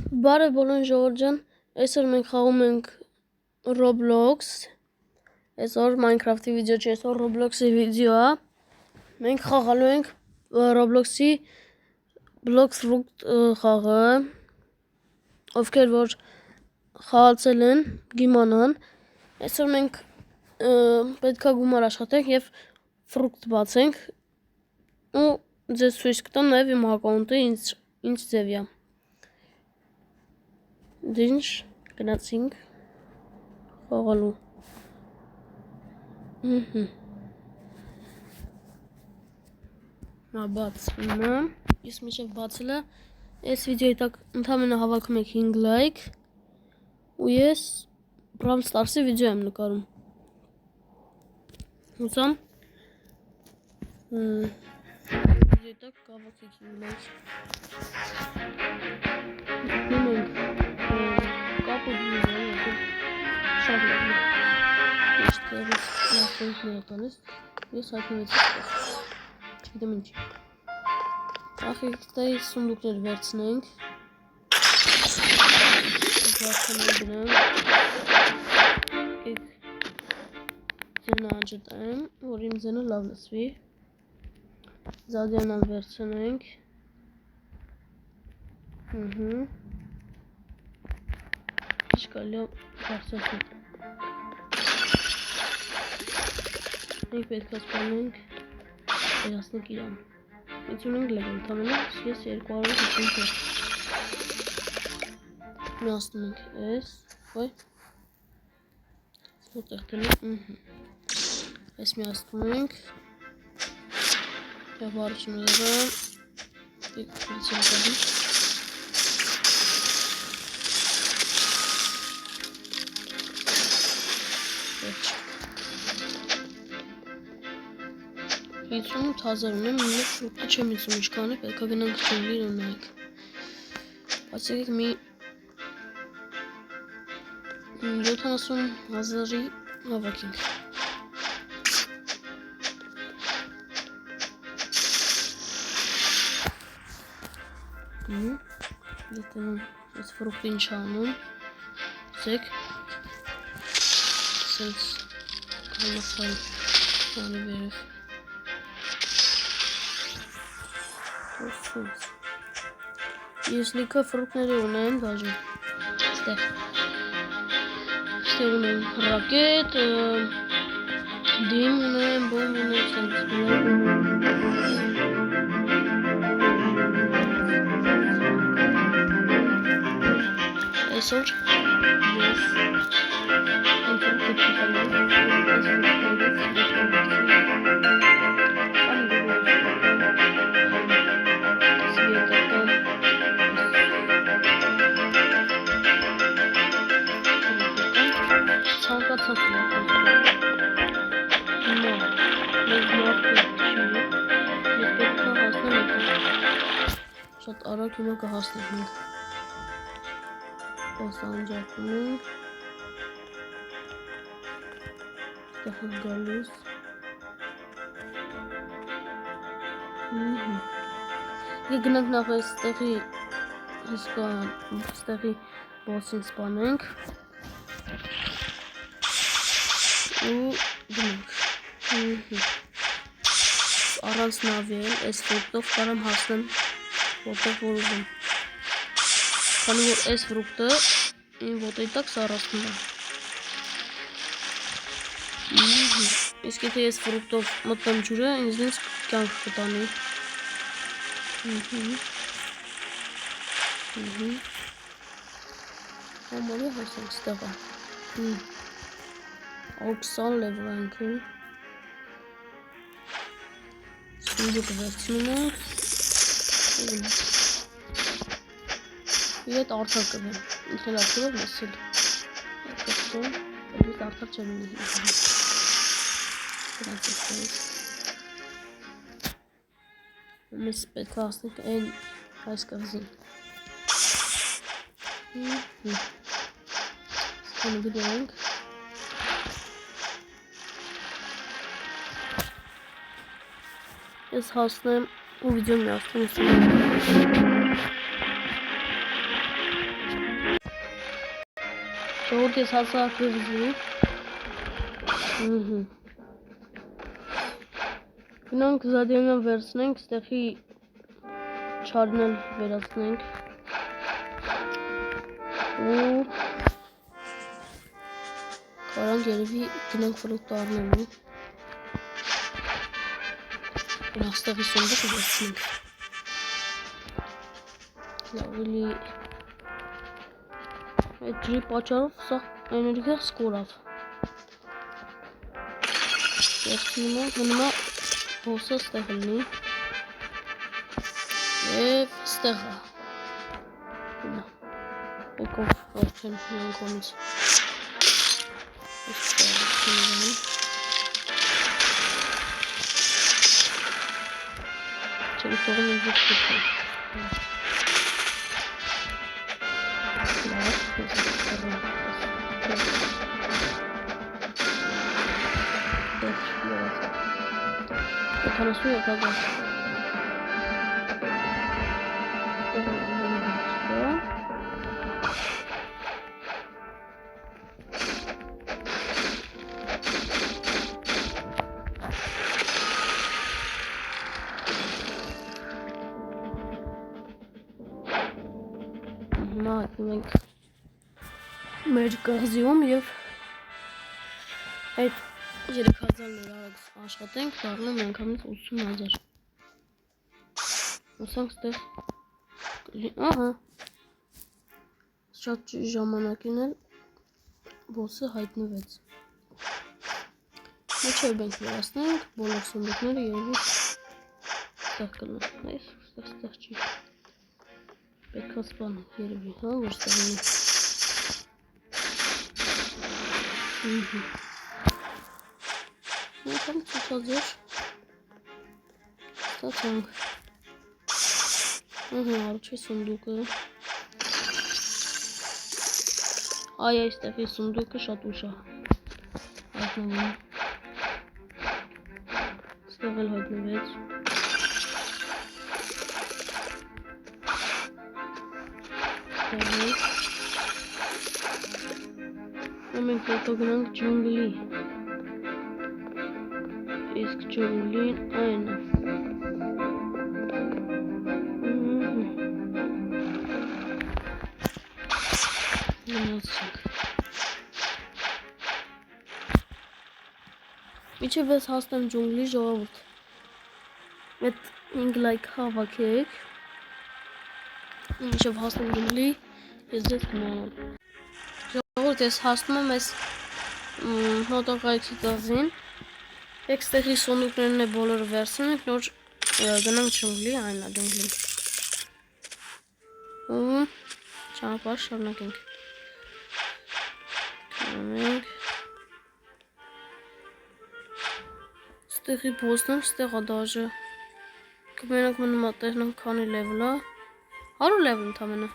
Բարև բոլորին ժողովուրդ ջան, այսօր մենք խաղում ենք Roblox, այսօր Minecraft-ի վիդեո չի, այսօր Roblox-ի վիդեո է, մենք խաղալու ենք Roblox-ի Blox Fruit խաղը, ովքեր որ խաղացել են, գիմանան, այսօր մենք պետքա գումար աշխատենք և ֆրուկտ բացենք ու ձեզ ցույց կտամ նաև իմ ակաունտը ինչ ձև է։ Դինչ գնացինք խաղալու։ Բաց ես միշտ բացել է, այս վիդեոյի տակ ընդամենը հավաքում եք 5 լայք ու ես Brawl Stars-ի վիդեո եմ նկարում։ Հուսամ վիդեոյի տակ կհավաքեք 5 լայք։ Գնում ենք կապը դիզայն շատ լավ է։ Միշտ կերից լավենք ներտանես, ես հայտնվեցի ստեղ, չգիտեմ ինչ։ Ախիքտայի սունդուկներ վերցնենք, վարդանալ դնեմ, եք ձենը անջտայեմ, որ իմ ձենը լավ լսվի, զադյանալ վերցնենք, Ինչ կալի բարձրացնենք։ Մենք պետք է սպանենք երասնենք իրան։ Մենք ունենք լեգ ընդամենը, ես 250 միացնում ենք ես, ոյ, որտեղ տնենք, ես միացնում ենք, և հարությունները, Իցում 1000 ունեմ, մինը ֆրուկտը չեմ իցում ինչքան է, պետք է գնանք ջունգլի ունենք։ Բայց եկեք մի 70,000-ի հավաքենք։ Դետենում ես ֆրուկտը ինչ անում, սեք, սենց կամասալ անի վերև։ Ես լիքը ֆրուկտների ունեմ դաժի, ստեղ ունեմ ռակետ, դիմ ունեմ, բոմ ունեմ, սենց Այսօր ես ցանկացած շատ արագ հիմա կհասնենք Պասանջակում ենք ստեղ ենք գալիս Գնանք նախ այս ստեղի ստեղի բոսին սպանենք ու գնանք առանց նավի այս ֆրուկտով կարամ հասնեմ որտեղ որ ուզեմ Քանի որ այս ֆրուկտը իմ ոտի տակ սառացնում է Իսկ եթե ես ֆրուկտով մտնեմ ջուրը, ինձնից կյանք կտանի Համարի հասանք ստեղա 20 լևր այնքը Սունդուկը վերցնում ենք Ետ արդար կվեմ, ինքել արդարով լսել Ես արդար չեմ ունի Մեզ պետք է հասնենք այն այս կղզին Սպանը գդենք Ես հասնեմ ու վիդեո միացնում Ժողովուրդ ես հասա կղզի։ Գնանք զադիանա վերցնենք, ստեղի չարն էլ վերացնենք։ Ու կարանք երևի գնանք ֆրուկտ առնելու։ Աստեղի սունդուկը վերցնենք։ Լավելի այդ ջրի պատճառով սա էներգիա սկորավ։ Մնում է հոսը ստեղ լինի և ստեղը եկով վերջեն հնանքոնից չեմ թողում են ոչ կուտում Tanışıyor ya kadar. Մեր կղզիում և այդ 3000 լրարակ աշխատենք, դառնում ենքամից 80,000 Ոսանք ստեղ ահա շատ ժամանակին էլ բոսը հայտնվեց Մեջև բենք վերացնենք, բոլոր սնդուկները երևի ստեղ կլնենք ստեղ չի պետք է սպանենք երևի, որ ստեղ ունի Եկամ ցուցաձոր ստացանք Առաջի սնդուկը Այ այստեղի սնդուկը շատ ուշ է հայտնվում Ստեղ էլ հայտնվեց Մենք հետո գնանք ջունգլի Իսկ ջունգլին այն է Միջև ես հասնեմ ջունգլի ժողովուրդ Այդ 5 լայք հավաքեք Միջև հասնեմ ջունգլի ես ձեզ կնանեմ Ժողովուրդ ես հասնում եմ ես մոտակայքի կղզին Եկ ստեղի սոնդուկներն է բոլորը վերցնենք նոր գնանք ջունգլի այն է ջունգլին Ճանապարհ շարունակենք Գնանք Ստեղի բոսնեմ, ստեղ է դաժը Կմենակ մնում է տեղնանք քանի լևլ է 100 լևլ ընդամենը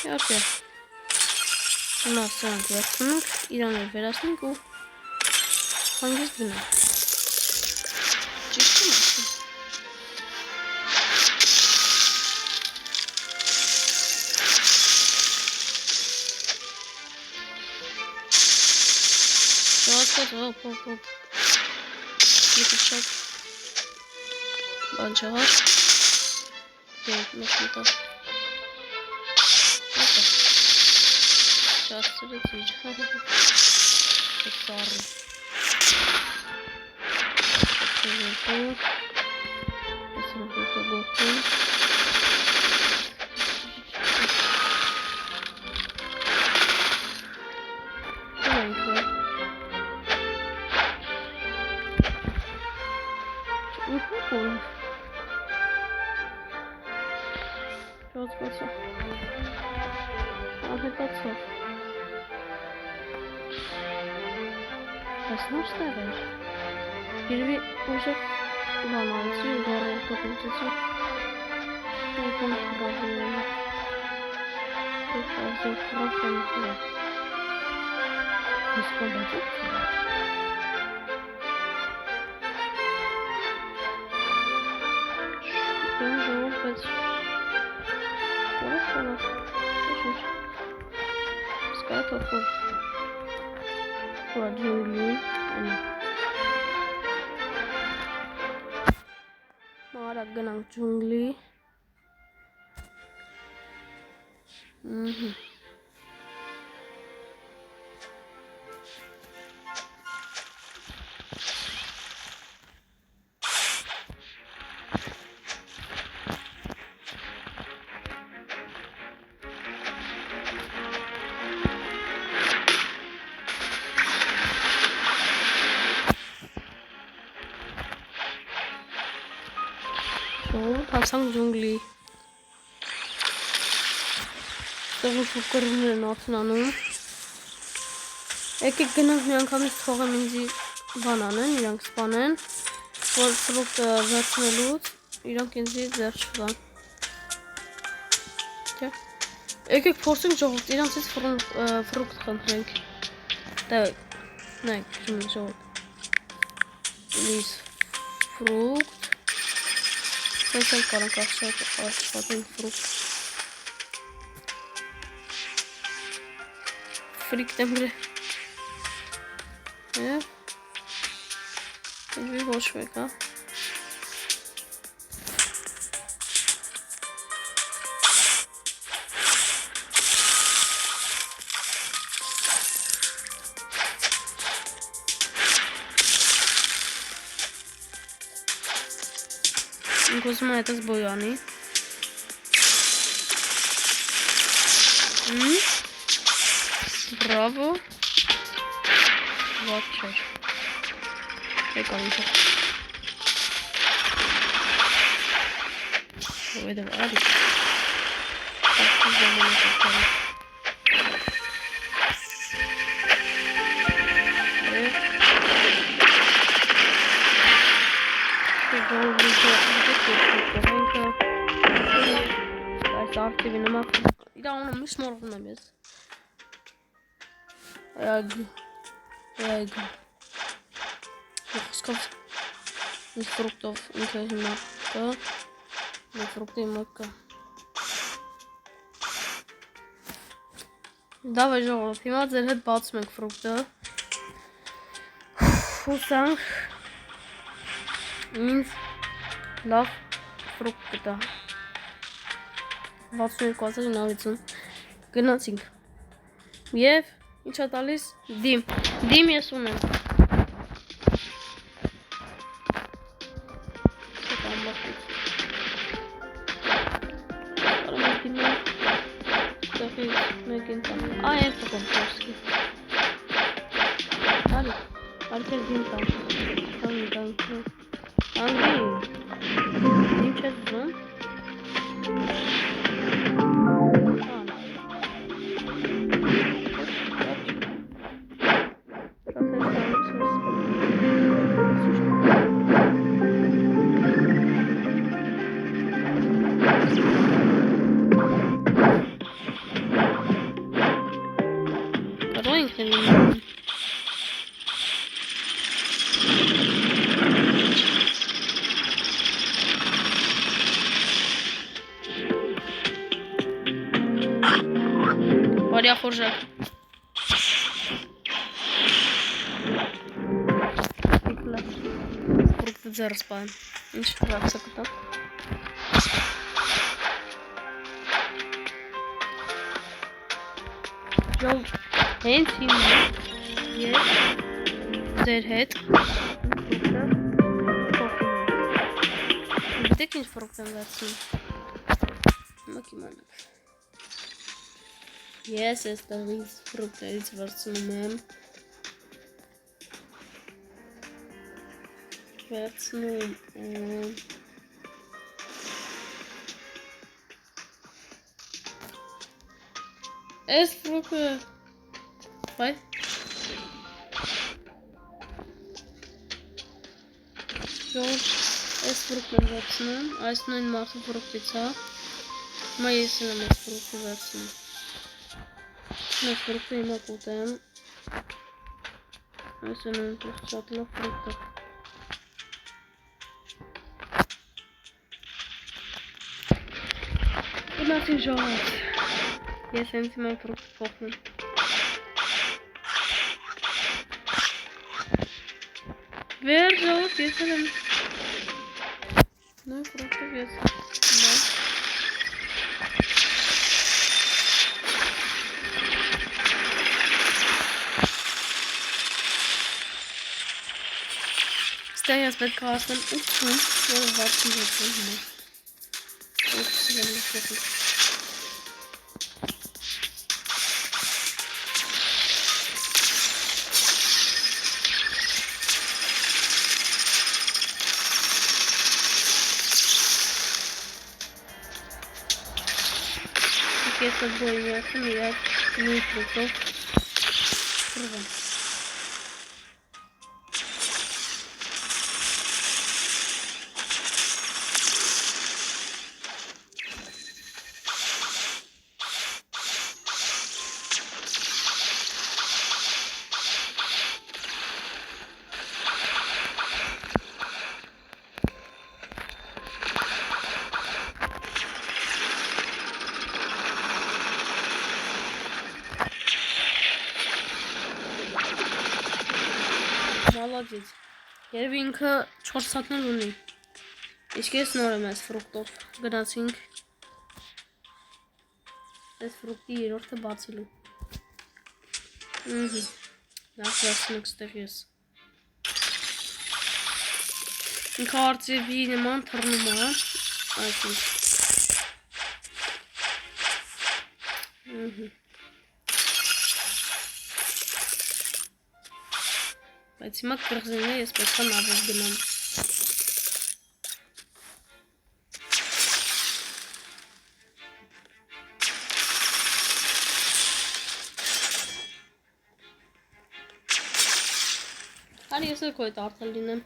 Իհարկե Հիմա սրանք վերցնենք, իրան էլ վերացնենք ու հանգիստ գնանք Ճիշտ եմ ասում Հոպ Եկի շատ բան չաղար Դեիտ մեջ մտավ Հոպա Շատ սրեց իր Այդ սարը Ես եմ հոկա գողտում Rozpoczął. A chyba co? Jasno cztery. Pierwszy może balansu i dalej to będzie co? Ja tam chyba wiem. To bardzo proszę. Nie składać Կա թոքոր ջունգլի Մարակ գնանք ջունգլի հասանք ջունգլի Տղու շուկրումն են ացնանում Եկեք գնանք մի անգամից թողեմ ինձի բան անեն, իրանք սպանեն որ ֆրուկտը վերցնելուց իրանք ինձի ձեռ չգան Եկեք փորձենք ժողովուրդ իրանցից ֆրուկտ խնդրենք նայեք ժողովուրդ Լիս ֆրուկտ Ես էլ կարանք աշխատենք ֆրուկտ Ֆրիկտ եմ գրե Եվ ոչ մեկ հա Ինք ուզում է հետս բոյանի Բրավո Ված չեր Եկա ինքը Ովեդև արի Ակտիվ ժամանակ ակտարի Այս արտիվի նմա իրա ունը միշտ մորվում եմ ես Այգ Խոսքով ինձ ֆրուկտով ինքը հիմա կա Մի ֆրուկտի հիմա կա Դավայ ժողովուրդ, հիմա ձեր հետ բացում ենք ֆրուկտը Հուսանք ինձ լավ ֆրուկտ կտա 62,950 գնացինք և ինչա տալիս դիմ ես ունեմ Այ են տղում պոսկի Արկեր դիմ տան Անգրի Դիմ չես զում Բարյա խորժակ Ֆրուկտը ձերս պահեմ Ինչ ռաքսը կտամ Ժով հենց հիմա Ես ձեր հետ Գիտեք ինչ ֆրուկտ եմ վերցնում Մակ իմանաք Ես ես տղից ֆրուկտերից վերցնում եմ Վերցնում Ես ֆրուկտը Բայ Ժողով Ես ֆրուկտ եմ վերցնում Այս նույն մարդու ֆրուկտից հա Հիմա ես եմ ես ֆրուկտը վերցնում Ես ֆրուկտը հիմա կուտեմ Այս է նույնպես շատ լավ ֆրուկտը Գնացին ժողով Ես հենց հիմա ֆրուկտը փոխնում Ver cevap getirin. Ne bırakıp yeter. Ստեյս պետք է ասեմ 80, որը 67 հիմա։ Ո՞ւմ եմ լսել։ Ես բոյի ասում իրար նույն ֆրուկտով կրվում։ Молодец. Երբ ինքը 4 սատներ ունի։ Իսկ ես նոր եմ այս ֆրուկտով գնացինք այս ֆրուկտի երրորդը բացելու։ Լավ դասնենք ստեղ ես։ Ինքը արծիվի նման թռնում է, այսինքն։ Բայց հիմա կղզին է, ես պետք է նավով գնամ։ Հանի ես էլ քո հետ արդեն լինեմ։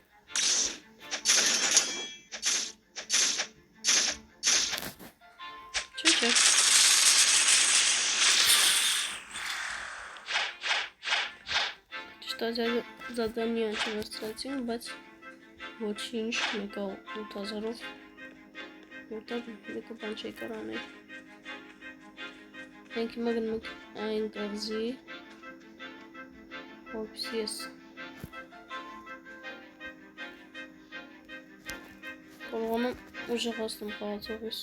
Չէ։ Զադանյան չվերցրեցին, բայց ոչինչ, մեկը 8000-ով որտեղ մեկը բան չի կար անել։ Մենք հիմա գնում ենք այն կղզի, որպեսզի ես կարողանամ ուժեղացնում խաղացողիս։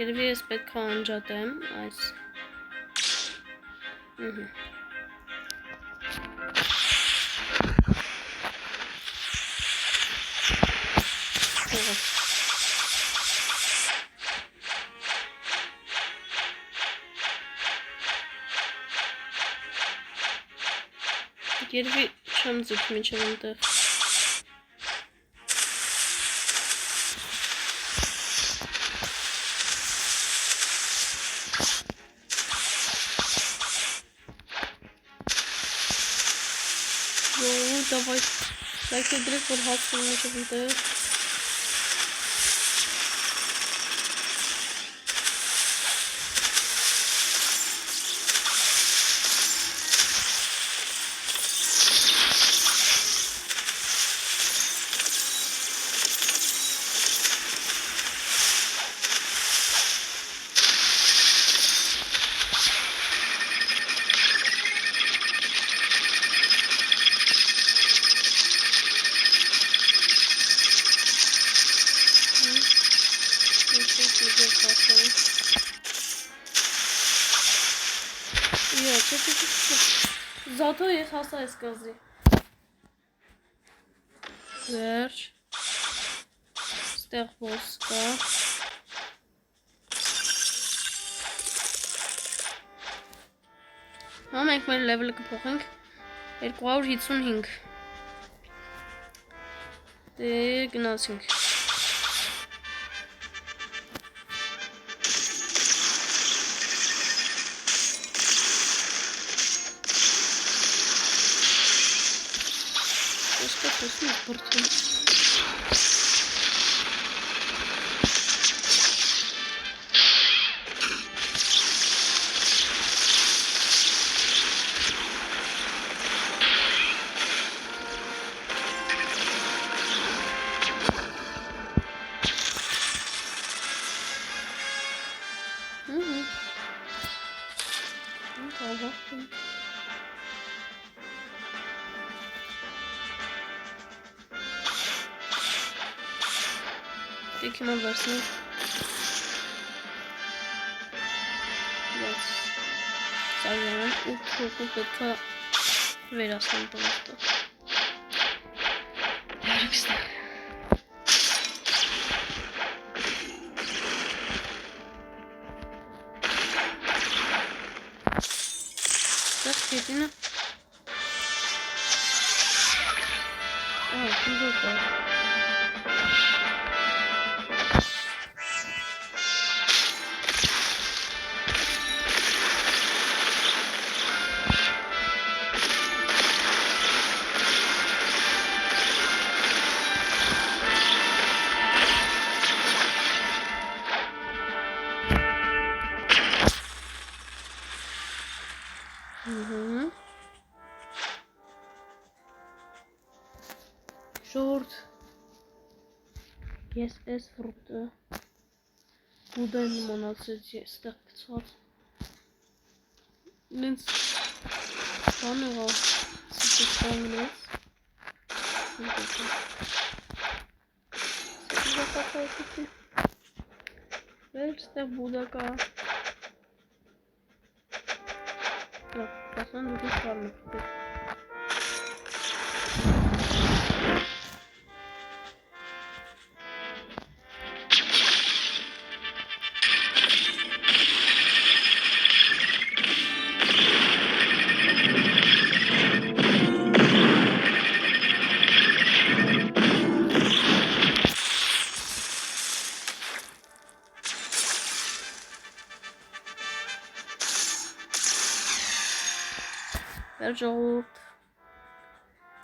Երևի ես պետք է անջատեմ այս։ Երևի չեմ ձգ մինչև այնտեղ։ Давай, дайте дрейк вот хапсу, может быть. Зато ես հասա այս կղզի։ Վերջ։ Ստեղ ոս կա։ Հա մենք մեր լևելը կփոխենք 255։ Դե գնացինք։ Եկեք հիմա վերցնենք Սարյանը ու փոխը պետք է վերացնեմ պրոստը Երեքստեղ Դες կետինը Քիզոր կա Շորդ Ես ես ֆրուկտը Բուդեն իմանացեց ես տեղ կծված Նենց Բան եղա Սիպը ստանգնեց Սիպը կատայքիցի Վեր ստեղ բուդա կա Պասան դուքից կարնը պտեր Ժողովուրդ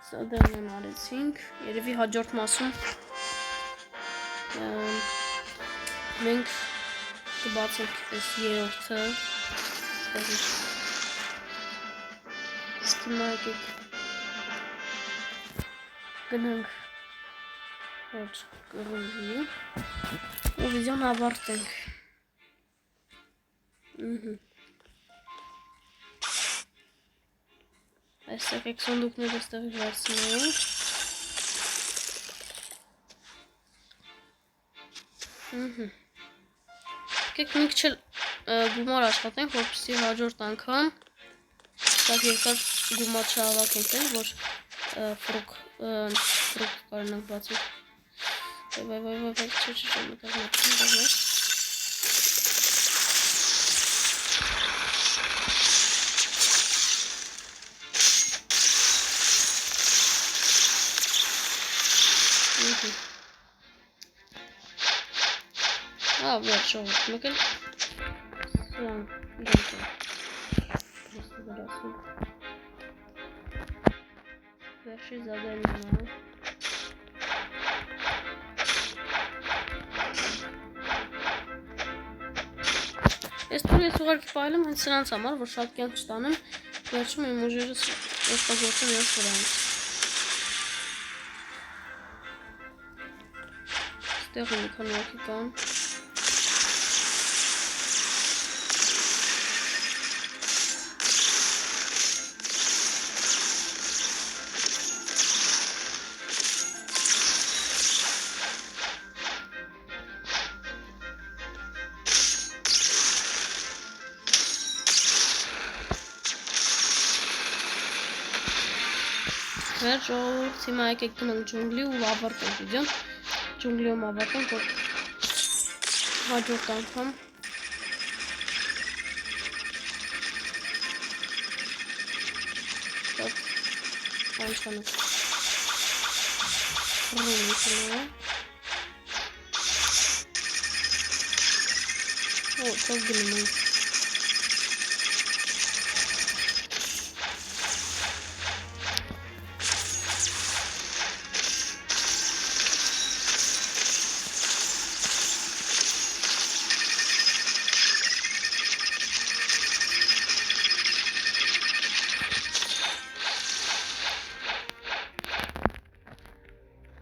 Սա դերն արեցինք Երևի հաջորդ մասում Մենք կբացենք այս երորդը Իսկ հիմա եկեք Գնանք Որ կռվի ու վիդեոն ավարտենք Այստեղ եք սոնդուկները ստեղի վերցնենք Եկեք մի քիչ գումար աշխատենք, որպեսզի հաջորդ անգամ Սակ երկար գումար չհավաքենք, որ ֆրուկ կարողանանք բացել Վայ, չէ, մտեղ մտեղ Վեր շողորդ մեկ էլ Սրան գանք Պրոստը վերասում Վերշի զադային մանա Ես տուր ես ուղարկի պայլում հենց սրանց համար, որ շատ կյանք չտանեմ Վերջում իմ ուժերս օգտագործեմ ես վրանից Ստեղ մի քանի ակի կան Վեր ժողովուրդ, հիմա եկեք գնանք ջունգլի ու ավարտենք վիդեոն Ջունգլիում ավարտենք, որ հաջորդ անգամ Անցանք Ռումի կնորա Թող գնում ենք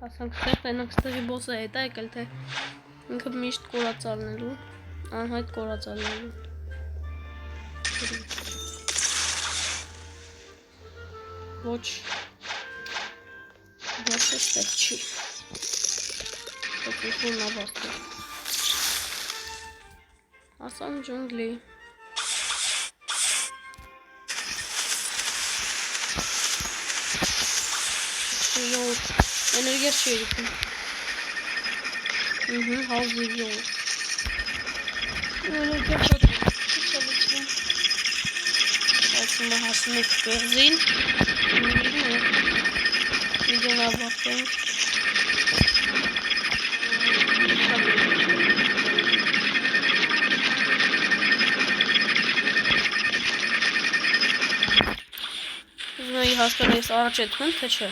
Հասանք ստեղ, տենանք ստեղի բոսը հետ եկել, թե ինքը միշտ կորած ալնելու, անհայտ կորած ալնելու Ոչ Բոսը ստեղ չի Փոքրություն ավարտել։ Ասամ ջունգլի։ Yoğurt. Enerji çevirdim. Hazır yoğurt. Öyle kapadım. Çalıştım. Aslında hasını gözün. Videolar baktım. Uzun hastanesi araç etmem kaçır.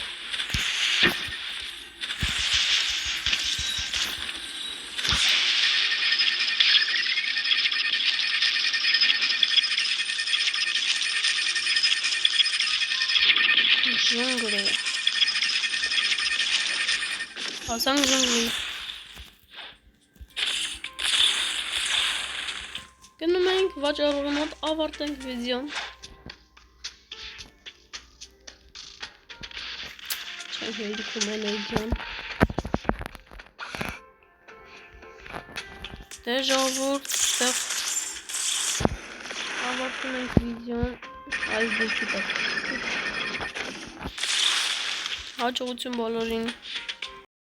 Jungli. Hasan Jungli. Գնում ենք վաճառողի մոտ ավարտենք վիդեոն։ Չեմ հերիքում էներգիան։ Դե ժողովուրդ, ստեղ ավարտում ենք վիդեոն այս դեպքի տակ։ Հաջողություն բոլորին։